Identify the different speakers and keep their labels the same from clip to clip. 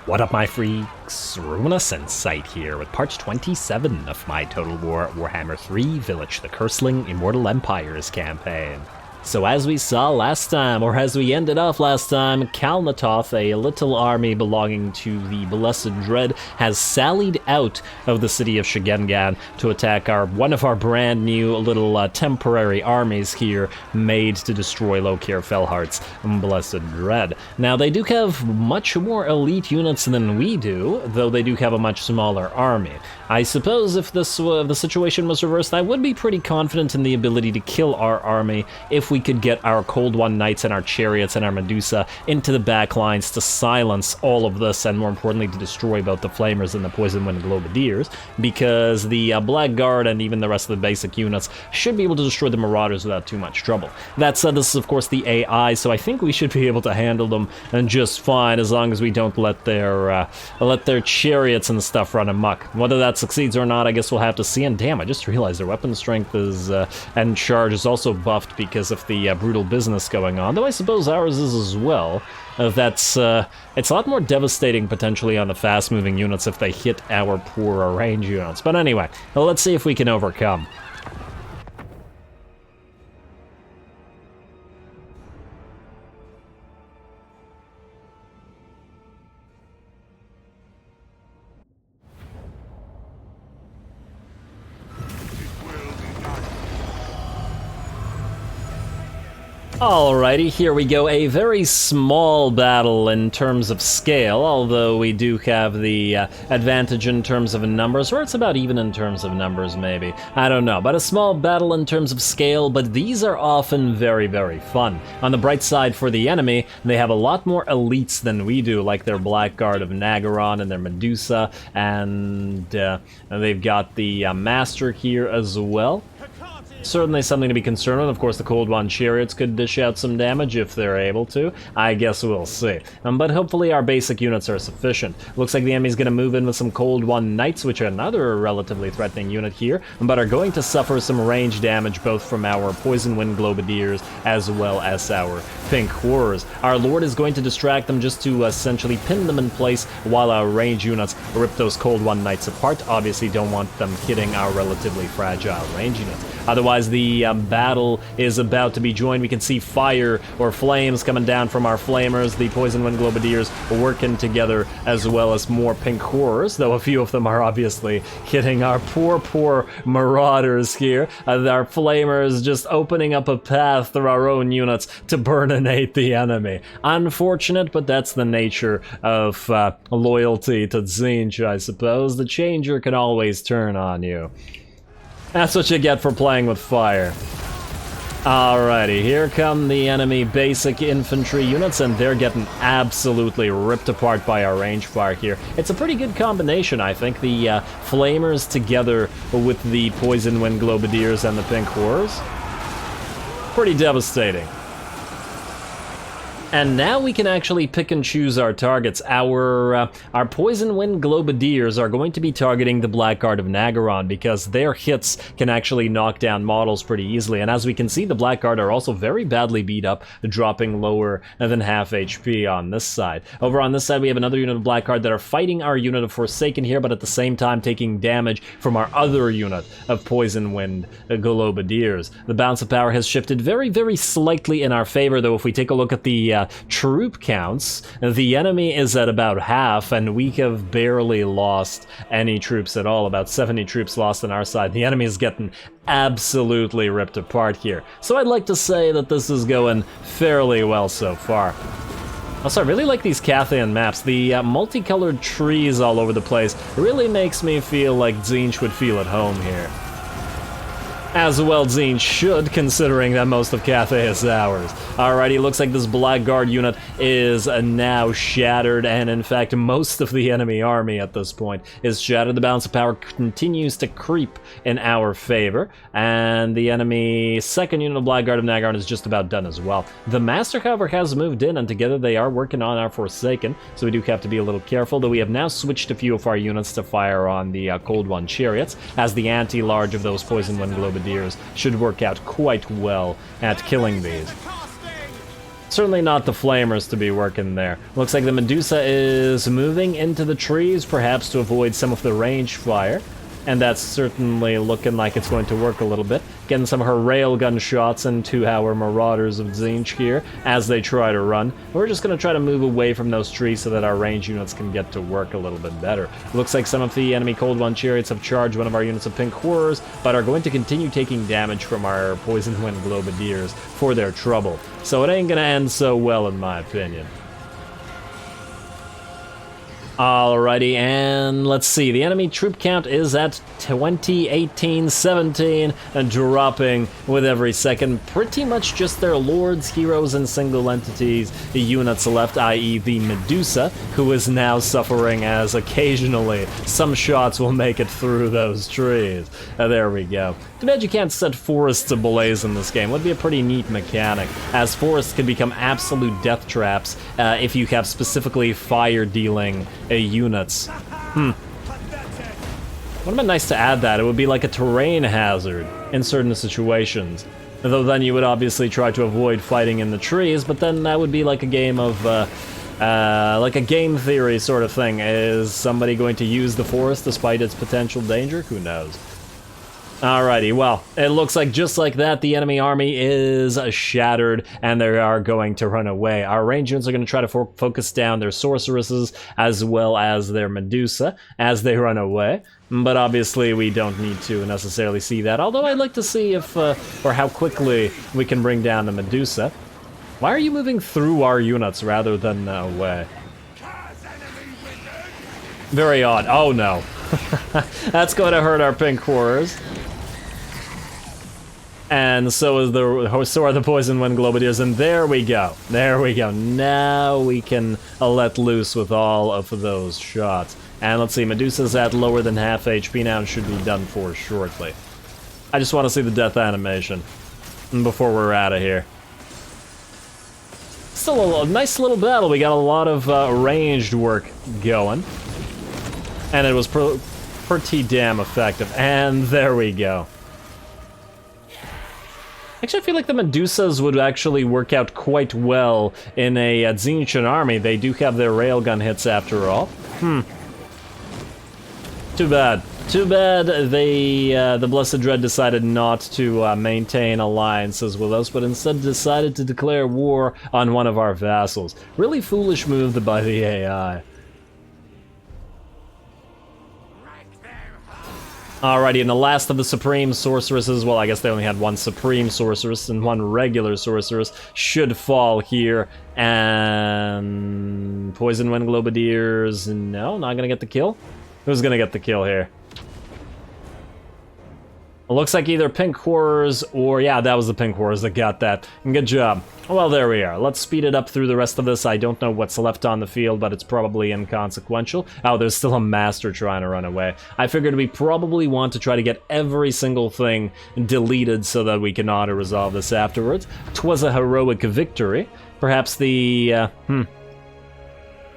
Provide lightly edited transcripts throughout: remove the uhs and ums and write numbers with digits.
Speaker 1: What up, my freaks? RuinusInsight here with part 27 of my Total Warhammer 3 Vilitch, the Curseling Immortal Empires campaign. So as we saw last time, or as we ended off last time, Kalnatoth, a little army belonging to the Blessed Dread, has sallied out of the city of Shigengan to attack one of our brand new little temporary armies here, made to destroy Lokir Felhart's Blessed Dread. Now, they do have much more elite units than we do, though they do have a much smaller army. I suppose if the situation was reversed, I would be pretty confident in the ability to kill our army if we could get our Cold One Knights and our Chariots and our Medusa into the back lines to silence all of this, and more importantly to destroy both the Flamers and the Poison Wind Globadiers, because the Blackguard and even the rest of the basic units should be able to destroy the Marauders without too much trouble. That said, this is of course the AI, so I think we should be able to handle them just fine as long as we don't let their Chariots and stuff run amok. Whether that succeeds or not, I guess we'll have to see. And damn, I just realized their weapon strength is and charge is also buffed because of the brutal business going on, though I suppose ours is as well. It's a lot more devastating potentially on the fast-moving units if they hit our poorer range units. But anyway, well, let's see if we can overcome. Alrighty, here we go. A very small battle in terms of scale, although we do have the advantage in terms of numbers, or it's about even in terms of numbers, maybe. I don't know, but a small battle in terms of scale, but these are often very, very fun. On the bright side for the enemy, they have a lot more elites than we do, like their Blackguard of Nagaron and their Medusa, and they've got the Master here as well. Certainly something to be concerned with. Of course, the Cold One Chariots could dish out some damage if they're able to. I guess we'll see. But hopefully our basic units are sufficient. Looks like the enemy's going to move in with some Cold One Knights, which are another relatively threatening unit here, but are going to suffer some range damage both from our Poison Wind Globadiers as well as our Pink Horrors. Our Lord is going to distract them just to essentially pin them in place while our range units rip those Cold One Knights apart. Obviously don't want them hitting our relatively fragile range units. Otherwise, the battle is about to be joined. We can see fire or flames coming down from our Flamers, the Poison Wind Globadiers working together, as well as more Pink Horrors, though a few of them are obviously hitting our poor Marauders here. Our Flamers just opening up a path through our own units to burninate the enemy. Unfortunate, but that's the nature of loyalty to Tzeentch, I suppose. The Changer can always turn on you. That's what you get for playing with fire. Alrighty, here come the enemy basic infantry units, and they're getting absolutely ripped apart by our range fire here. It's a pretty good combination, I think. The Flamers together with the Poison Wind Globadiers and the Pink Horrors. Pretty devastating. And now we can actually pick and choose our targets. Our Poison Wind Globadiers are going to be targeting the Blackguard of Nagaron because their hits can actually knock down models pretty easily. And as we can see, the Blackguard are also very badly beat up, dropping lower than half HP on this side. Over on this side, we have another unit of Blackguard that are fighting our unit of Forsaken here, but at the same time taking damage from our other unit of Poison Wind Globadiers. The balance of power has shifted very, very slightly in our favor, though if we take a look at the troop counts, the enemy is at about half, and we have barely lost any troops at all. About 70 troops lost on our side. The enemy is getting absolutely ripped apart here. So I'd like to say that this is going fairly well so far. Also, I really like these Cathayan maps. The multicolored trees all over the place really makes me feel like Tzeentch would feel at home here. As well Tzeentch should, considering that most of Cathay is ours. Alrighty, looks like this Blackguard unit is now shattered, and in fact most of the enemy army at this point is shattered. The balance of power continues to creep in our favor, and the enemy second unit of Blackguard of Nagaron is just about done as well. The Master, however, has moved in, and together they are working on our Forsaken, so we do have to be a little careful, though we have now switched a few of our units to fire on the Cold One Chariots, as the anti-large of those Poison Wind Globadiers should work out quite well at killing these. Certainly not the flamers to be working there. Looks like the Medusa is moving into the trees, perhaps to avoid some of the range fire. And that's certainly looking like it's going to work a little bit. Getting some of her railgun shots into our Marauders of Tzeentch here as they try to run. We're just going to try to move away from those trees so that our range units can get to work a little bit better. Looks like some of the enemy Cold One Chariots have charged one of our units of Pink Horrors, but are going to continue taking damage from our Poison Wind Globadiers for their trouble. So it ain't going to end so well in my opinion. Alrighty, and let's see. The enemy troop count is at 20, 18, 17, and dropping with every second. Pretty much just their lords, heroes, and single entities, the units left, i.e. the Medusa, who is now suffering as occasionally some shots will make it through those trees. There we go. Too bad you can't set forests ablaze in this game. Would be a pretty neat mechanic, as forests can become absolute death traps if you have specifically fire-dealing units. Would have been nice to add that. It would be like a terrain hazard in certain situations. Though then you would obviously try to avoid fighting in the trees, but then that would be like a game of, like a game theory sort of thing. Is somebody going to use the forest despite its potential danger? Who knows? Alrighty, well, it looks like just like that, the enemy army is shattered, and they are going to run away. Our range units are going to try to focus down their sorceresses as well as their Medusa as they run away. But obviously, we don't need to necessarily see that. Although I'd like to see if, or how quickly we can bring down the Medusa. Why are you moving through our units rather than away? Very odd. Oh no. That's going to hurt our Pink Horrors. And so are the Poison Wind Globadiers, and there we go. There we go. Now we can let loose with all of those shots. And let's see, Medusa's at lower than half HP now and should be done for shortly. I just want to see the death animation before we're out of here. Still a nice little battle. We got a lot of ranged work going. And it was pretty damn effective. And there we go. Actually, I feel like the Medusas would actually work out quite well in a Tzeentch army. They do have their railgun hits after all. Too bad. Too bad they, the Blessed Dread decided not to maintain alliances with us, but instead decided to declare war on one of our vassals. Really foolish move by the AI. Alrighty, and the last of the Supreme Sorceresses, well, I guess they only had one Supreme Sorceress and one regular Sorceress, should fall here. And Poison Wind Globadiers, no, not gonna get the kill? Who's gonna get the kill here? It looks like either Pink Horrors or, yeah, that was the Pink Horrors that got that. Good job. Well, there we are. Let's speed it up through the rest of this. I don't know what's left on the field, but it's probably inconsequential. Oh, there's still a Master trying to run away. I figured we probably want to try to get every single thing deleted so that we can auto-resolve this afterwards. 'Twas a heroic victory. Perhaps the,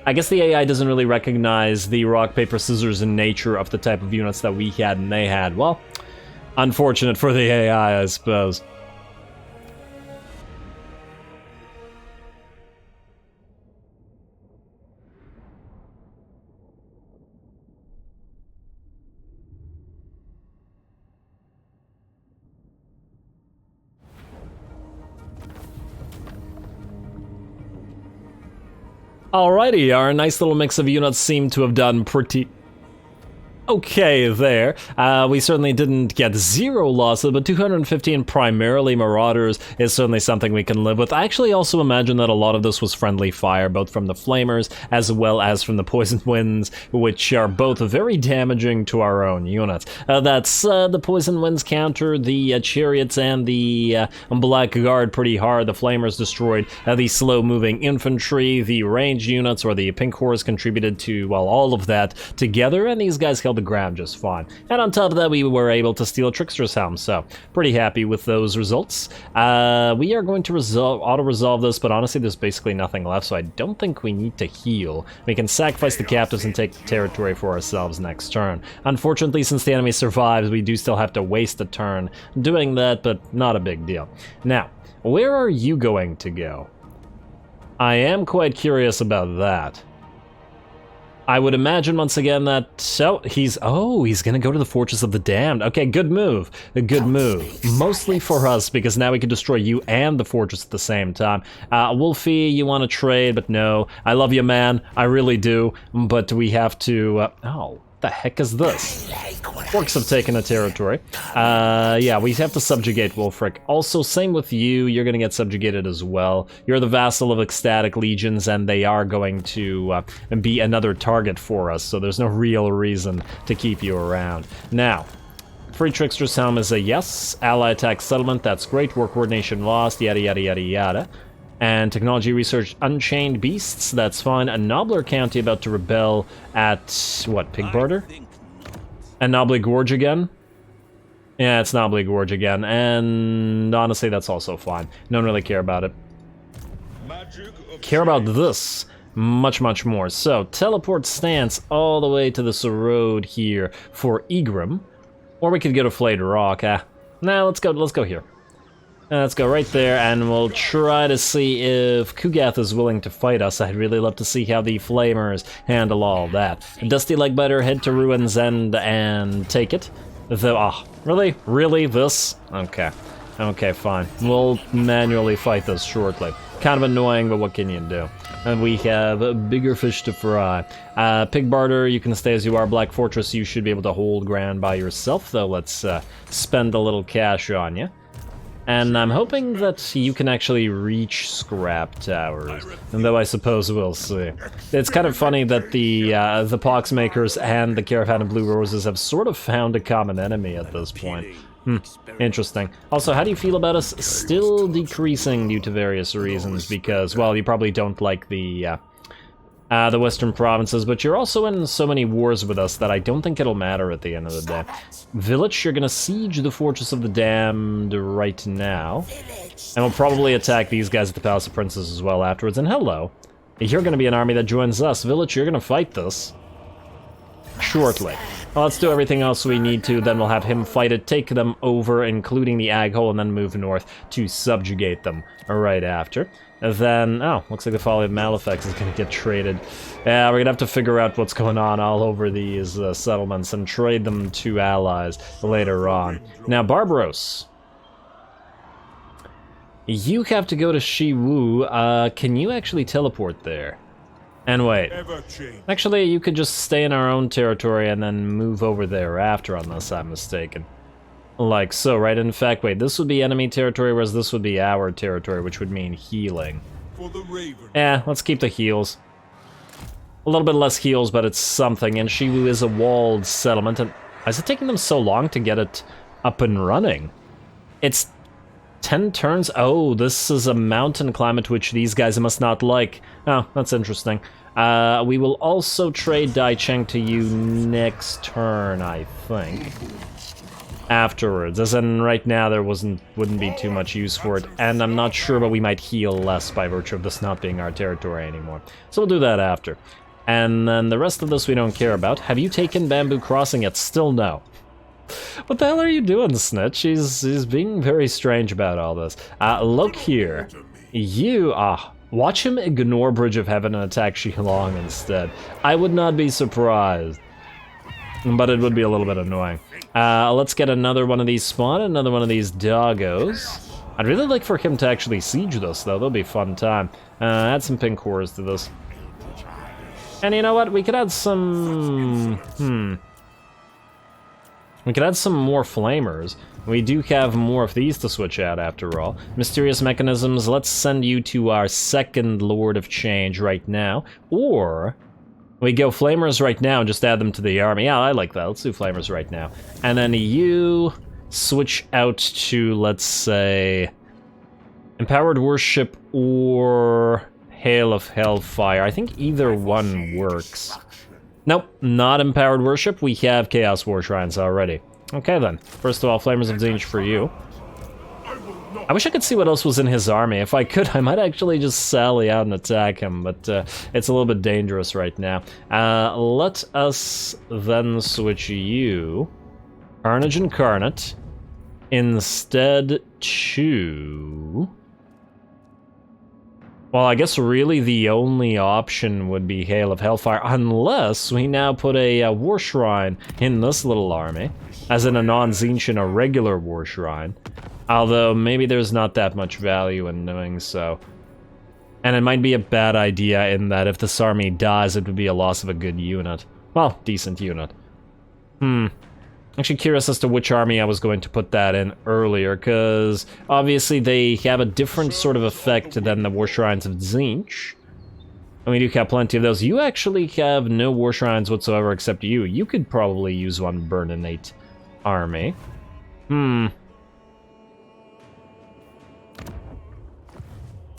Speaker 1: I guess the AI doesn't really recognize the rock, paper, scissors nature of the type of units that we had and they had. Well, unfortunate for the AI, I suppose. Alrighty, our nice little mix of units seem to have done pretty okay there. We certainly didn't get 0 losses, but 215 primarily Marauders is certainly something we can live with. I actually also imagine that a lot of this was friendly fire, both from the Flamers as well as from the Poison Winds, which are both very damaging to our own units. That's the Poison Winds counter the Chariots and the Black Guard pretty hard. The Flamers destroyed the slow-moving infantry. The ranged units, or the Pink Horrors, contributed to, well, all of that together, and these guys held the ground just fine. And on top of that, we were able to steal Trickster's Helm, so pretty happy with those results. We are going to auto-resolve this, but honestly, there's basically nothing left, so I don't think we need to heal. We can sacrifice the captives and take the territory for ourselves next turn. Unfortunately, since the enemy survives, we do still have to waste a turn doing that, but not a big deal. Now, where are you going to go? I am quite curious about that. I would imagine once again that he's gonna go to the Fortress of the Damned. Okay, good move. A good move. Mostly for us because now we can destroy you and the fortress at the same time. Wolfie, you want to trade, but no. I love you, man. I really do. But we have to. Oh, the heck is this? Orcs have taken a territory. Yeah, we have to subjugate Wolfric. Also, same with you. You're gonna get subjugated as well. You're the vassal of ecstatic legions, and they are going to be another target for us. So there's no real reason to keep you around. Now, Free Trickster's Helm is a yes. Ally attack settlement. That's great. War coordination lost. Yada yada yada yada. And technology research Unchained Beasts, that's fine. A Nobler County about to rebel at, what, Pig Barter? And Nobbly Gorge again? Yeah, it's Nobbly Gorge again, and honestly, that's also fine. Don't really care about it. Care about this much, much more. So, teleport stance all the way to this road here for Egram. Or we could go to Flayed Rock. Nah, let's go here. Let's go right there, and we'll try to see if Kugath is willing to fight us. I'd really love to see how the Flamers handle all that. Dusty Legbiter, head to Ruin's End and take it. Really? Really? This? Okay. Okay, fine. We'll manually fight this shortly. Kind of annoying, but what can you do? And we have bigger fish to fry. Pig Barter, you can stay as you are. Black Fortress, you should be able to hold ground by yourself, though. Let's spend a little cash on you. And I'm hoping that you can actually reach Scrap Towers, and though I suppose we'll see. It's kind of funny that the Poxmakers and the Caravan of Blue Roses have sort of found a common enemy at this point. Interesting. Also, how do you feel about us still decreasing due to various reasons? Because, well, you probably don't like the Western provinces, but you're also in so many wars with us that I don't think it'll matter at the end of the day. Vilitch, you're gonna siege the Fortress of the Damned right now. And we'll probably attack these guys at the Palace of Princes as well afterwards. And hello. You're gonna be an army that joins us. Vilitch, you're gonna fight this shortly. Well, let's do everything else we need to, then we'll have him fight it, take them over, including the Ag Hole, and then move north to subjugate them right after. Then, looks like the Folly of Malefics is going to get traded. Yeah, we're going to have to figure out what's going on all over these settlements and trade them to allies later on. Now, Barbaros. You have to go to Shiwu. Can you actually teleport there? And wait. Actually, you could just stay in our own territory and then move over there after, unless I'm mistaken. Like so, right? In fact, wait, this would be enemy territory, whereas this would be our territory, which would mean healing. Let's keep the heals. A little bit less heals, but it's something, and Shiwu is a walled settlement, and why is it taking them so long to get it up and running? It's 10 turns? Oh, this is a mountain climate which these guys must not like. Oh, that's interesting. We will also trade Daicheng to you next turn, I think. Afterwards, as in right now there wouldn't be too much use for it, and I'm not sure, but we might heal less by virtue of this not being our territory anymore. So we'll do that after. And then the rest of this we don't care about. Have you taken Bamboo Crossing yet? Still no. What the hell are you doing, Snitch? He's being very strange about all this. Look here. You, watch him ignore Bridge of Heaven and attack Shilong instead. I would not be surprised. But it would be a little bit annoying. Let's get another one of these spawn, another one of these doggos. I'd really like for him to actually siege this, though. That'll be a fun time. Add some pink cores to this. And you know what? We could add some... We could add some more flamers. We do have more of these to switch out, after all. Mysterious Mechanisms, let's send you to our second Lord of Change right now. Or... we go Flamers right now and just add them to the army. Yeah, I like that. Let's do Flamers right now. And then you switch out to, let's say, Empowered Worship or Hail of Hellfire. I think either one works. Nope, not Empowered Worship. We have Chaos War Shrines already. Okay then. First of all, Flamers of Tzeentch for you. I wish I could see what else was in his army. If I could, I might actually just sally out and attack him, but it's a little bit dangerous right now. Let us then switch you, Carnage Incarnate, instead to... Well, I guess really the only option would be Hail of Hellfire, unless we now put a War Shrine in this little army, as in a non-Tzeentch and a regular War Shrine. Although, maybe there's not that much value in doing so. And it might be a bad idea in that if this army dies, it would be a loss of a good unit. Well, decent unit. Actually curious as to which army I was going to put that in earlier, because obviously they have a different sort of effect than the War Shrines of Tzeentch. And we do have plenty of those. You actually have no War Shrines whatsoever except you. You could probably use one Burninate army.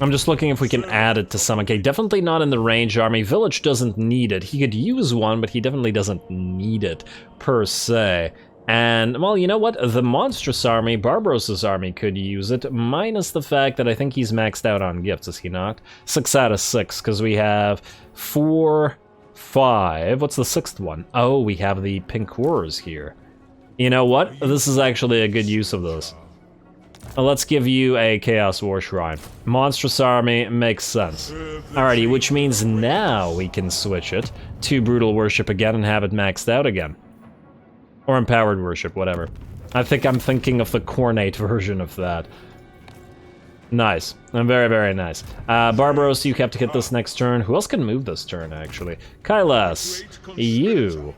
Speaker 1: I'm just looking if we can add it to some. Okay, definitely not in the range army. Vilitch doesn't need it. He could use one, but he definitely doesn't need it, per se. And, well, you know what? The Monstrous army, Barbaros's army, could use it, minus the fact that I think he's maxed out on gifts, is he not? 6 out of 6, because we have 4, 5. What's the 6th one? Oh, we have the Pink Horrors here. You know what? This is actually a good use of those. Let's give you a Chaos War Shrine. Monstrous army makes sense. Alrighty, which means now we can switch it to Brutal Worship again and have it maxed out again. Or Empowered Worship, whatever. I think I'm thinking of the Cornate version of that. Nice. Very, very nice. Barbaros, you have to hit this next turn. Who else can move this turn, actually? Kailas, you.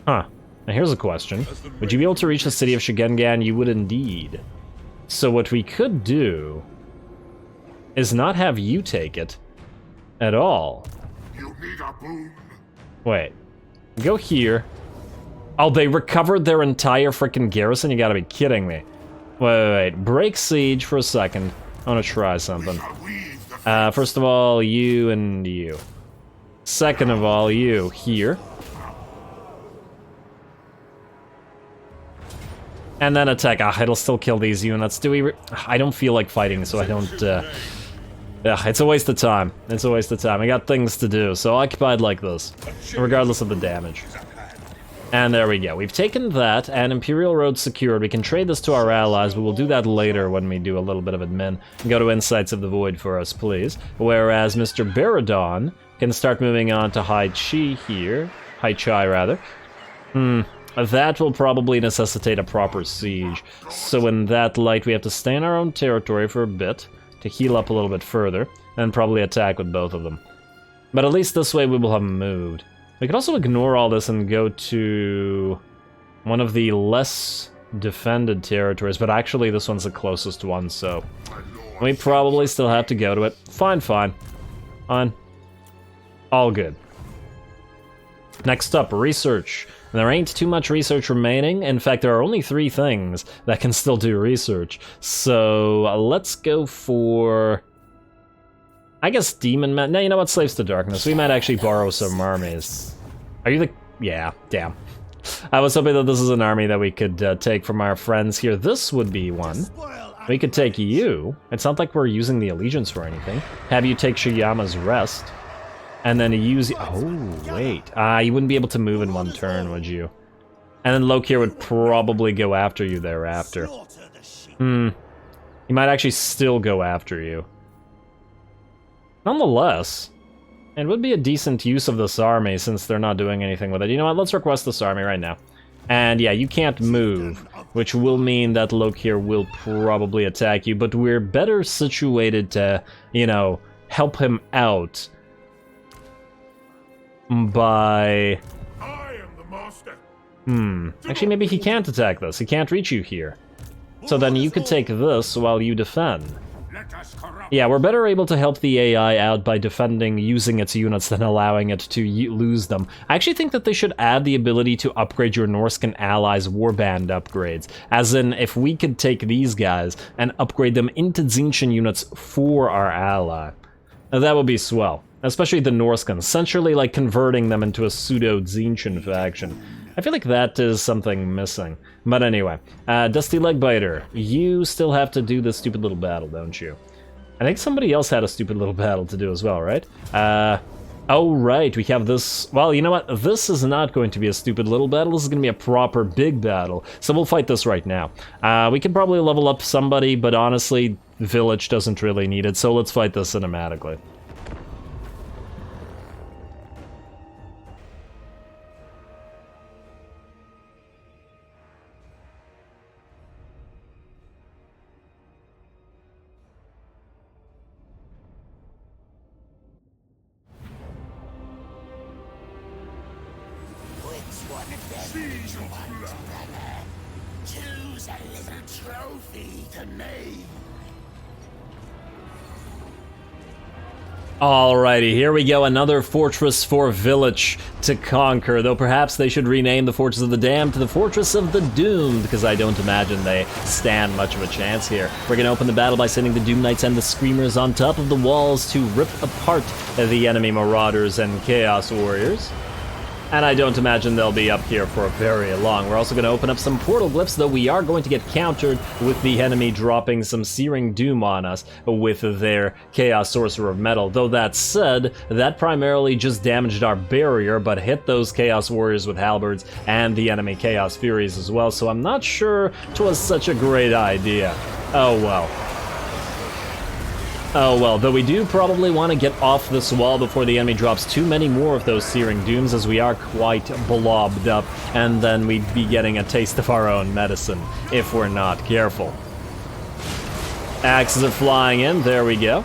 Speaker 1: Huh. Now here's a question. Would you be able to reach the city of Shigengan? You would indeed. So what we could do is not have you take it at all.
Speaker 2: You need a boon.
Speaker 1: Wait. Go here. Oh, they recovered their entire freaking garrison? You gotta be kidding me. Wait. Break siege for a second. I wanna try something. First of all, you and you. Second of all, you here. And then attack. It'll still kill these units. Do we... I don't feel like fighting, so I don't... it's a waste of time. It's a waste of time. I got things to do, so occupied like this. Regardless of the damage. And there we go. We've taken that, and Imperial Road secured. We can trade this to our allies, but we'll do that later when we do a little bit of admin. Go to Insights of the Void for us, please. Whereas Mr. Baradon can start moving on to Hai Chi here. Hai Chai, rather. That will probably necessitate a proper siege, so in that light we have to stay in our own territory for a bit, to heal up a little bit further, and probably attack with both of them. But at least this way we will have moved. We could also ignore all this and go to one of the less defended territories, but actually this one's the closest one, so we probably still have to go to it. Fine. All good. Next up, research. There ain't too much research remaining. In fact, there are only 3 things that can still do research. So let's go for... I guess Demon Man. No, you know what? Slaves to Darkness. We might actually borrow some armies. Are you the... Yeah, damn. I was hoping that this is an army that we could take from our friends here. This would be one. We could take you. It's not like we're using the Allegiance for anything. Have you take Shiyama's Rest. And then use... Oh, wait. You wouldn't be able to move in one turn, would you? And then Lokir would probably go after you thereafter. He might actually still go after you. Nonetheless, it would be a decent use of this army since they're not doing anything with it. You know what? Let's request this army right now. And yeah, you can't move, which will mean that Lokir will probably attack you, but we're better situated to, you know, help him out by...
Speaker 2: I am the master.
Speaker 1: Actually, maybe he can't attack this. He can't reach you here. So then you could take this while you defend. Yeah, we're better able to help the AI out by defending using its units than allowing it to lose them. I actually think that they should add the ability to upgrade your Norscan allies' warband upgrades. As in, if we could take these guys and upgrade them into Tzeentchian units for our ally. Now, that would be swell. Especially the Norscan, essentially like converting them into a pseudo-Tzeentchian faction. I feel like that is something missing. But anyway, Dusty Legbiter, you still have to do this stupid little battle, don't you? I think somebody else had a stupid little battle to do as well, right? Oh right, we have this... Well, you know what? This is not going to be a stupid little battle, this is going to be a proper big battle. So we'll fight this right now. We can probably level up somebody, but honestly, Vilitch doesn't really need it, so let's fight this cinematically.
Speaker 2: Seize your blood.
Speaker 3: Choose a little trophy to me.
Speaker 1: Alrighty, here we go, another fortress for Vilitch to conquer, though perhaps they should rename the Fortress of the Damned to the Fortress of the Doomed, because I don't imagine they stand much of a chance here. We're going to open the battle by sending the Doom Knights and the Screamers on top of the walls to rip apart the enemy Marauders and Chaos Warriors. And I don't imagine they'll be up here for very long. We're also going to open up some portal glyphs, though we are going to get countered with the enemy dropping some Searing Doom on us with their Chaos Sorcerer of Metal. Though that said, that primarily just damaged our barrier, but hit those Chaos Warriors with halberds and the enemy Chaos Furies as well, so I'm not sure 'twas such a great idea. Oh well. Oh well, though we do probably want to get off this wall before the enemy drops too many more of those Searing Dooms, as we are quite blobbed up, and then we'd be getting a taste of our own medicine, if we're not careful. Axes are flying in, there we go.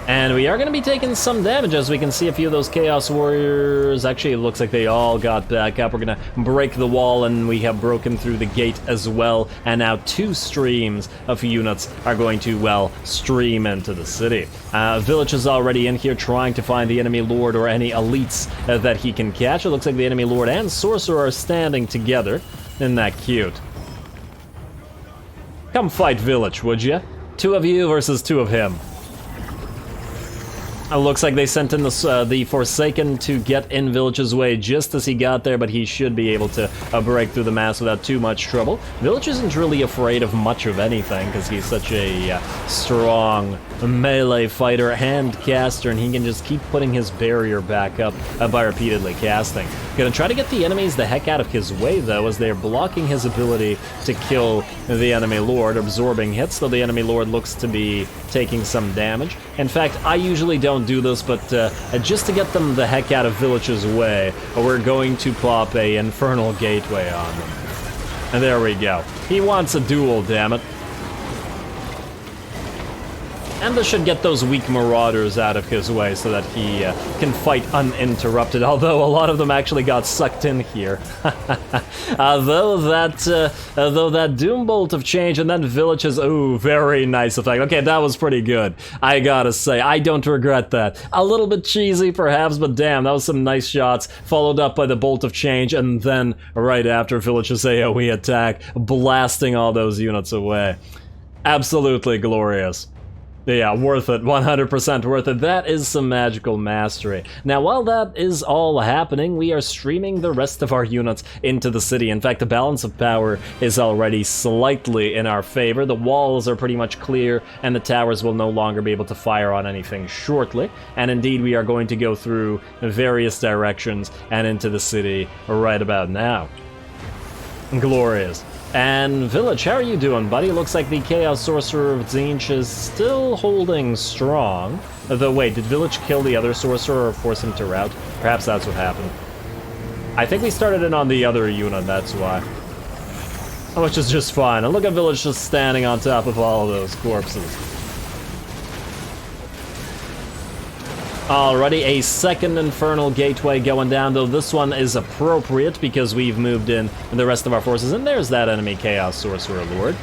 Speaker 1: And we are going to be taking some damage, as we can see a few of those Chaos Warriors. Actually, it looks like they all got back up. We're going to break the wall, and we have broken through the gate as well. And now 2 streams of units are going to, well, stream into the city. Vilitch is already in here trying to find the enemy Lord or any elites that he can catch. It looks like the enemy Lord and Sorcerer are standing together. Isn't that cute? Come fight Vilitch, would you? 2 of you versus 2 of him. It looks like they sent in the Forsaken to get in Vilitch's way just as he got there, but he should be able to break through the mass without too much trouble. Vilitch isn't really afraid of much of anything, because he's such a strong melee fighter and caster, and he can just keep putting his barrier back up by repeatedly casting. Gonna try to get the enemies the heck out of his way, though, as they're blocking his ability to kill the enemy Lord, absorbing hits, though the enemy Lord looks to be taking some damage. In fact, I usually don't do this, but just to get them the heck out of Vilitch's way, we're going to pop a Infernal Gateway on them. And there we go. He wants a duel, damn it. And this should get those weak Marauders out of his way so that he can fight uninterrupted, although a lot of them actually got sucked in here. Though that Doom Bolt of Change and then Vilitch's, ooh, very nice effect. Okay, that was pretty good, I gotta say. I don't regret that. A little bit cheesy, perhaps, but damn, that was some nice shots, followed up by the Bolt of Change, and then right after Vilitch's AoE attack, blasting all those units away. Absolutely glorious. Yeah, worth it, 100% worth it. That is some magical mastery. Now, while that is all happening, we are streaming the rest of our units into the city. In fact, the balance of power is already slightly in our favor. The walls are pretty much clear, and the towers will no longer be able to fire on anything shortly. And indeed, we are going to go through various directions and into the city right about now. Glorious. And Vilitch, how are you doing, buddy? Looks like the Chaos Sorcerer of Tzeentch is still holding strong. Though, wait, did Vilitch kill the other Sorcerer or force him to rout? Perhaps that's what happened. I think we started in on the other unit, that's why. Which is just fine. And look at Vilitch just standing on top of all of those corpses. Alrighty, a second Infernal Gateway going down, though this one is appropriate because we've moved in the rest of our forces, and there's that enemy Chaos Sorcerer Lord.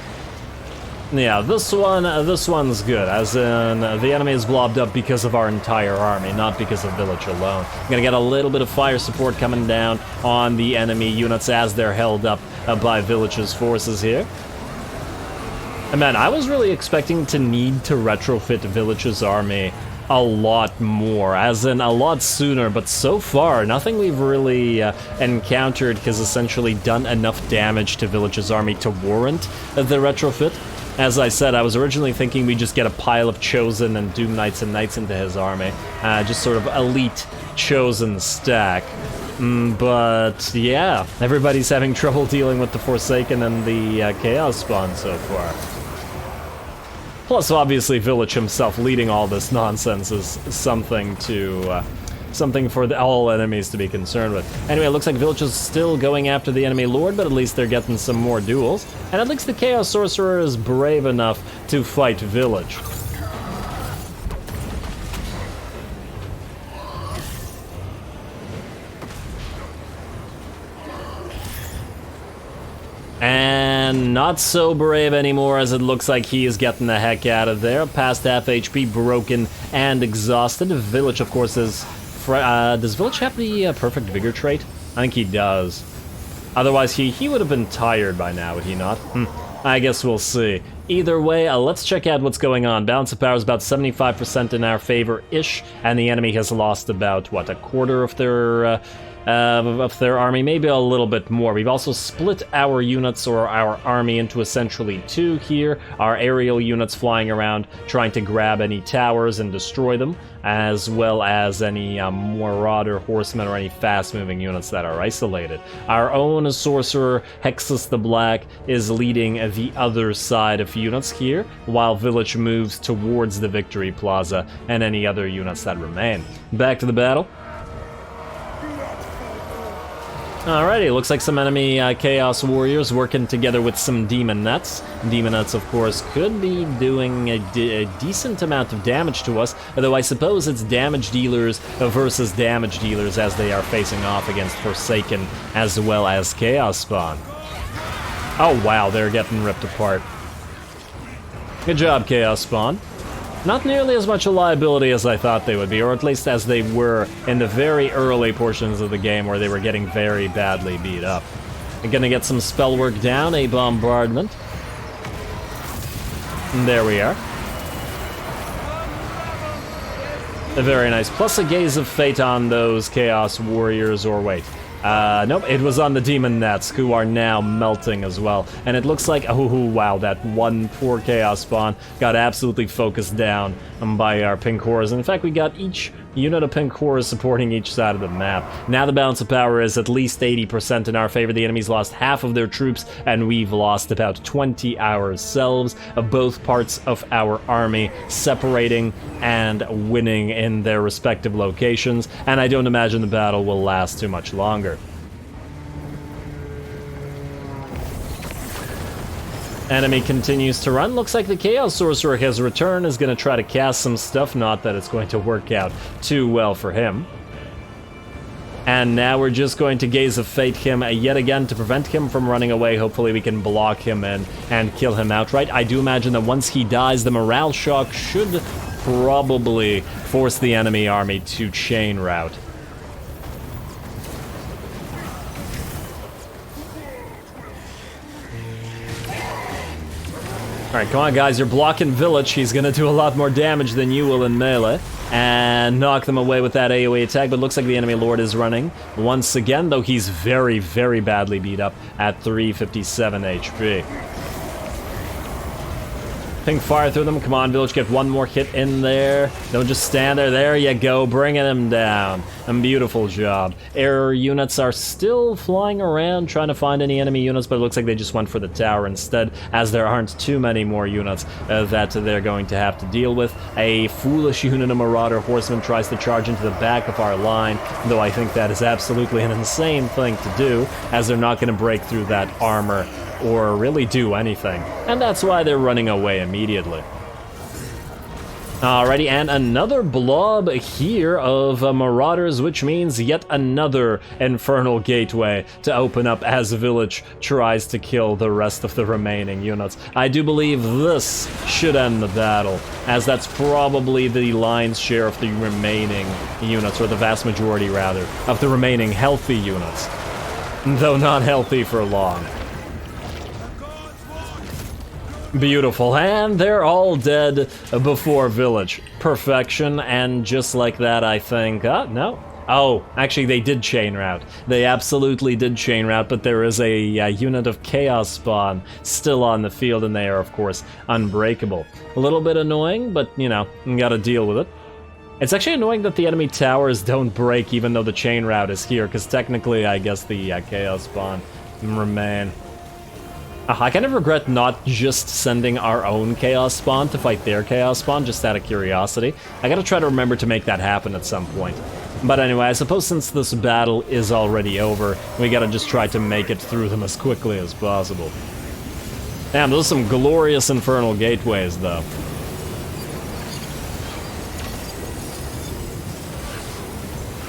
Speaker 1: Yeah, this one's good, as in the enemy is blobbed up because of our entire army, not because of Vilitch alone. Gonna get a little bit of fire support coming down on the enemy units as they're held up by Vilitch's forces here. And man, I was really expecting to need to retrofit Vilitch's army a lot more, as in a lot sooner, but so far, nothing we've really encountered has essentially done enough damage to Vilitch's army to warrant the retrofit. As I said, I was originally thinking we'd just get a pile of Chosen and Doom Knights and Knights into his army, just sort of elite Chosen stack. But yeah, everybody's having trouble dealing with the Forsaken and the Chaos Spawn so far. Plus, obviously, Vilitch himself leading all this nonsense is something to, something for all enemies to be concerned with. Anyway, it looks like Vilitch is still going after the enemy Lord, but at least they're getting some more duels. And at least the Chaos Sorcerer is brave enough to fight Vilitch. and not so brave anymore, as it looks like he is getting the heck out of there. Past half HP, broken and exhausted. Vilitch, of course, is... does Vilitch have the perfect vigor trait? I think he does. Otherwise, he would have been tired by now, would he not? I guess we'll see. Either way, let's check out what's going on. Balance of power is about 75% in our favor-ish, and the enemy has lost about, what, a quarter of their army, maybe a little bit more. We've also split our units, or our army, into essentially two here. Our aerial units flying around, trying to grab any towers and destroy them, as well as any Marauder horsemen or any fast-moving units that are isolated. Our own sorcerer, Hexus the Black, is leading the other side of units here, while Vilitch moves towards the Victory Plaza and any other units that remain. Back to the battle. Alrighty, looks like some enemy Chaos Warriors working together with some Demon Nuts. Demon Nuts, of course, could be doing a decent amount of damage to us, although I suppose it's damage dealers versus damage dealers as they are facing off against Forsaken as well as Chaos Spawn. Oh wow, they're getting ripped apart. Good job, Chaos Spawn. Not nearly as much a liability as I thought they would be, or at least as they were in the very early portions of the game where they were getting very badly beat up. We're gonna get some spell work down, a bombardment. And there we are. Very nice. Plus a gaze of fate on those Chaos Warriors, or wait. Nope, it was on the Demon Nets, who are now melting as well. And it looks like, oh wow, that one poor Chaos Spawn got absolutely focused down by our Pink Horrors. In fact, we got each unit of Pink Horrors supporting each side of the map. Now the balance of power is at least 80% in our favor. The enemy's lost half of their troops, and we've lost about 20 ourselves, of both parts of our army separating and winning in their respective locations, and I don't imagine the battle will last too much longer. Enemy continues to run. Looks like the Chaos Sorcerer has returned, is going to try to cast some stuff, not that it's going to work out too well for him. And now we're just going to Gaze of Fate him yet again to prevent him from running away. Hopefully we can block him in and kill him outright. I do imagine that once he dies, the morale shock should probably force the enemy army to chain route. Alright, come on guys, you're blocking Vilitch. He's gonna do a lot more damage than you will in melee. And knock them away with that AoE attack, but looks like the enemy lord is running once again, though he's very, very badly beat up at 357 HP. Ping fire through them. Come on, Vilitch, get one more hit in there. Don't just stand there. There you go, bringing him down. A beautiful job. Air units are still flying around trying to find any enemy units, but it looks like they just went for the tower instead, as there aren't too many more units that they're going to have to deal with. A foolish unit of Marauder Horsemen tries to charge into the back of our line, though I think that is absolutely an insane thing to do, as they're not going to break through that armor or really do anything, and that's why they're running away immediately. Alrighty, and another blob here of Marauders, which means yet another Infernal Gateway to open up as Vilitch tries to kill the rest of the remaining units. I do believe this should end the battle, as that's probably the lion's share of the remaining units, or the vast majority, rather, of the remaining healthy units, though not healthy for long. Beautiful, and they're all dead before Vilitch. Perfection, and just like that, I think... no. Oh, actually, they did chain route. They absolutely did chain route, but there is a unit of Chaos Spawn still on the field, and they are, of course, unbreakable. A little bit annoying, but, you know, you gotta deal with it. It's actually annoying that the enemy towers don't break, even though the chain route is here, because technically, I guess the Chaos Spawn remain. I kind of regret not just sending our own Chaos Spawn to fight their Chaos Spawn, just out of curiosity. I gotta try to remember to make that happen at some point. But anyway, I suppose since this battle is already over, we gotta just try to make it through them as quickly as possible. Damn, those are some glorious Infernal Gateways, though.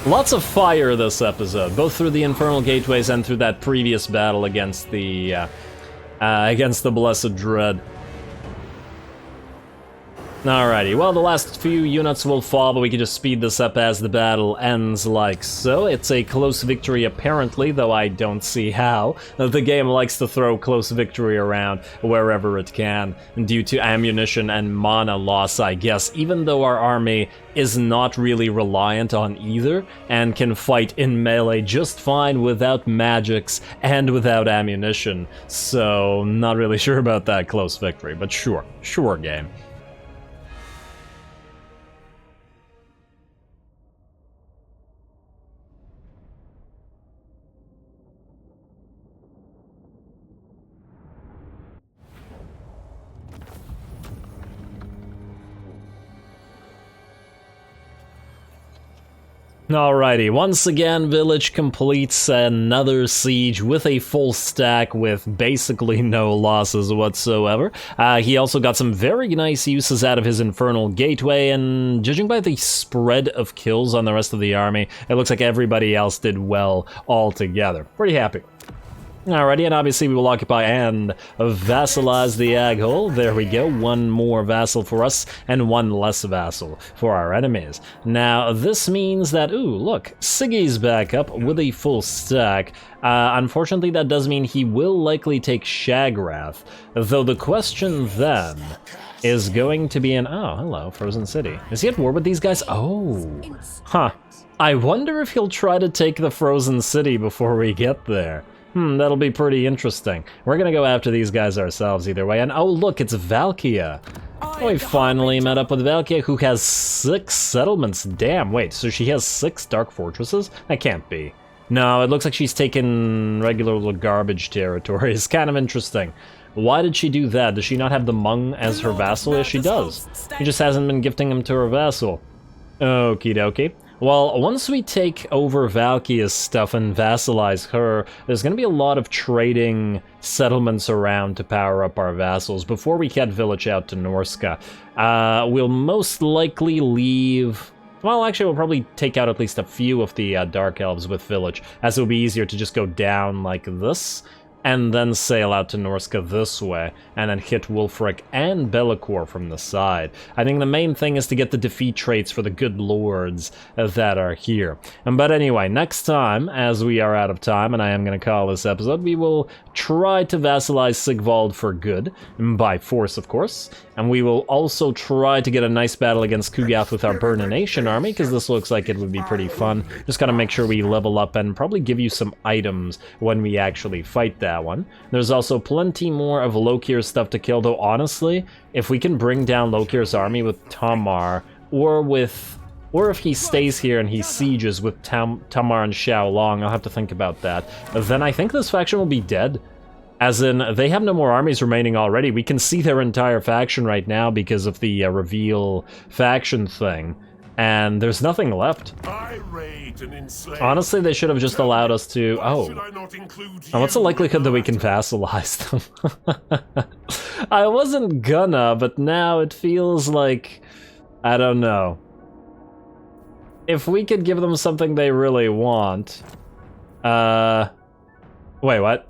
Speaker 1: Lots of fire this episode, both through the Infernal Gateways and through that previous battle against the against the Blessed Dread. Alrighty, well, the last few units will fall, but we can just speed this up as the battle ends like so. It's a close victory apparently, though I don't see how. The game likes to throw close victory around wherever it can, due to ammunition and mana loss, I guess, even though our army is not really reliant on either, and can fight in melee just fine without magics and without ammunition. So, not really sure about that close victory, but sure game. Alrighty, once again, Vilitch completes another siege with a full stack with basically no losses whatsoever. He also got some very nice uses out of his Infernal Gateway, and judging by the spread of kills on the rest of the army, it looks like everybody else did well altogether. Pretty happy. Alrighty, and obviously we will occupy and vassalize the Aghole. There we go, one more vassal for us, and one less vassal for our enemies. Now, this means that, ooh, look, Siggy's back up with a full stack. Unfortunately, that does mean he will likely take Shagrath, though the question then is going to be oh, hello, Frozen City. Is he at war with these guys? Oh, huh. I wonder if he'll try to take the Frozen City before we get there. That'll be pretty interesting. We're gonna go after these guys ourselves either way. And oh look, it's Valkia. We finally met up with Valkia, who has 6 settlements. Damn, wait, so she has 6 dark fortresses? That can't be. No, it looks like she's taken regular little garbage territory. It's kind of interesting. Why did she do that? Does she not have the Hmong as her vassal? Yes, she does. She just hasn't been gifting him to her vassal. Okie dokie. Well, once we take over Valkia's stuff and vassalize her, there's going to be a lot of trading settlements around to power up our vassals before we get Vilitch out to Norska. We'll most likely leave... Well, actually, we'll probably take out at least a few of the Dark Elves with Vilitch, as it will be easier to just go down like this, and then sail out to Norska this way, and then hit Wulfric and Bellicor from the side. I think the main thing is to get the defeat traits for the good lords that are here. But anyway, next time, as we are out of time, and I am going to call this episode, we will try to vassalize Sigvald for good, by force of course, and we will also try to get a nice battle against Kugath with our Burnination army, because this looks like it would be pretty fun. Just gotta make sure we level up and probably give you some items when we actually fight that one. There's also plenty more of Lokir's stuff to kill, though honestly, if we can bring down Lokir's army with Tamar, or if he stays here and he sieges with Tamar and Xiaolong, I'll have to think about that, then I think this faction will be dead. As in, they have no more armies remaining already. We can see their entire faction right now because of the reveal faction thing. And there's nothing left. Honestly, they should have just allowed us to... Oh. What's the likelihood that we can vassalize them? I wasn't gonna, but now it feels like... I don't know. If we could give them something they really want... Wait, what?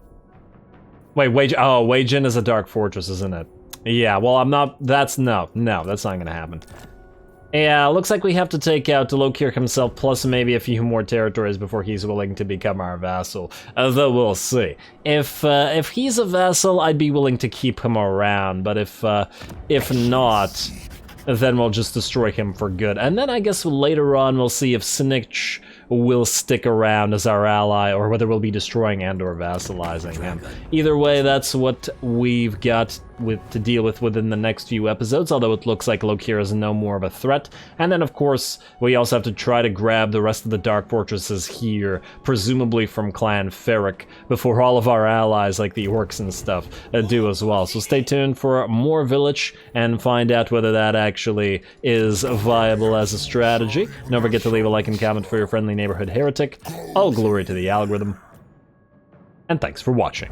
Speaker 1: Wait, Wage Inn is a dark fortress, isn't it? Yeah, well, I'm not... That's... No, that's not gonna happen. Yeah, looks like we have to take out Lokir himself, plus maybe a few more territories before he's willing to become our vassal. Though we'll see. If he's a vassal, I'd be willing to keep him around, but if not, then we'll just destroy him for good. And then I guess later on we'll see if Tzeentch will stick around as our ally, or whether we'll be destroying and or vassalizing him. Either way, that's what we've got to deal with within the next few episodes, although it looks like Lokir is no more of a threat. And then, of course, we also have to try to grab the rest of the Dark Fortresses here, presumably from Clan Ferric, before all of our allies, like the Orcs and stuff, do as well. So stay tuned for more Vilitch and find out whether that actually is viable as a strategy. Don't forget to leave a like and comment for your friendly neighborhood heretic. All glory to the algorithm. And thanks for watching.